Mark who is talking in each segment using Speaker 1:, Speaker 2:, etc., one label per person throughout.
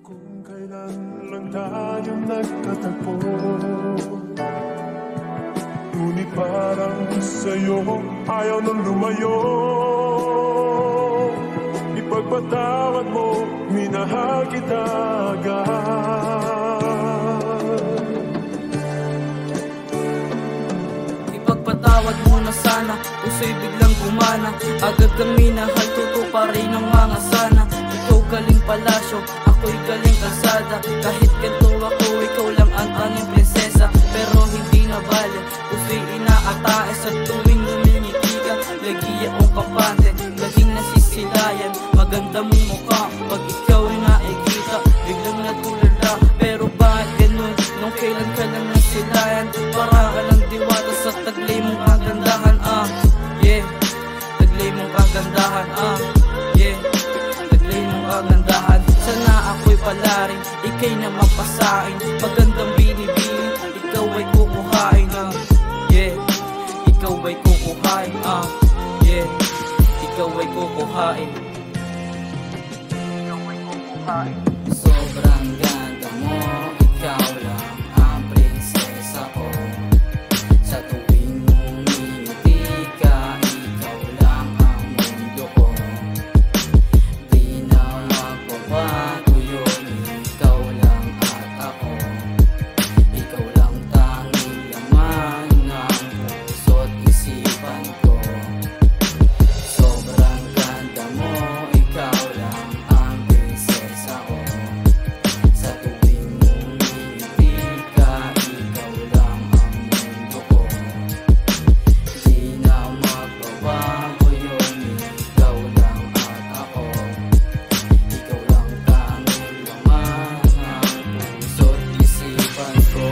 Speaker 1: Kung kailan lang tayo nagkatagpo, ngunit parang sa'yo ayaw nang lumayo. Ipagpatawad mo, minahal kita agad.
Speaker 2: Ipagpatawad mo na sana, puso'y biglang gumana. Agad kang minahal, totoo pa rin ang mga sana. Ikaw galing palasyo, ako'y galing kalsada. Kahit ganito ako, ikaw lang ang tanging prinsesa. Pero hindi na bale, puso'y inaatae. Sa tuwing lumingiti ka, lagi akong kampante. Laging nasisilayan, maganda mong mukha. Pag ikaw ay nakikita, biglang natulala. Pero bakit ganun, nung kailan ka lang nasilayan? Para ka lang diwata sa taglay mong kagandahan. Yeah, taglay mong kagandahan. Yeah, taglay mong kagandahan. Sana ako'y palaring, ika'y na mapasain. Magandang binibini, ikaw ay kukuhain. Yeah, ikaw ay kukuhain. Yeah, ikaw ay kukuhain. Ikaw ay kukuhain. Sobrang ganda mo, ikaw lang ang prinsesa ko. Sa tuwing umingiti ka, ikaw lang ang mundo ko. Di na magbabago yun, ikaw lang at ako. Ikaw lang tanging laman ng puso't isipan ko. Sobrang ganda mo, ikaw lang ang prinsesa ko. Sa tuwing umingiti ka, ikaw lang ang mundo ko. Di na magbabago yun, ikaw lang at ako. Ikaw lang tanging laman ng puso't isipan ko.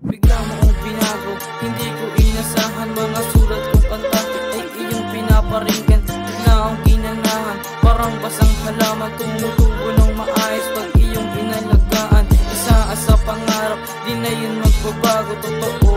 Speaker 2: Bigla mo akong binago, hindi ko inasahan. Mga sulat kong kanta ay iyong pinaparinggan. Bigla akong ginanahan, parang basang halaman. Tumutubo ng maayos pag iyong inalagaan. Isa sa pangarap, di na yun magbabago. Totoo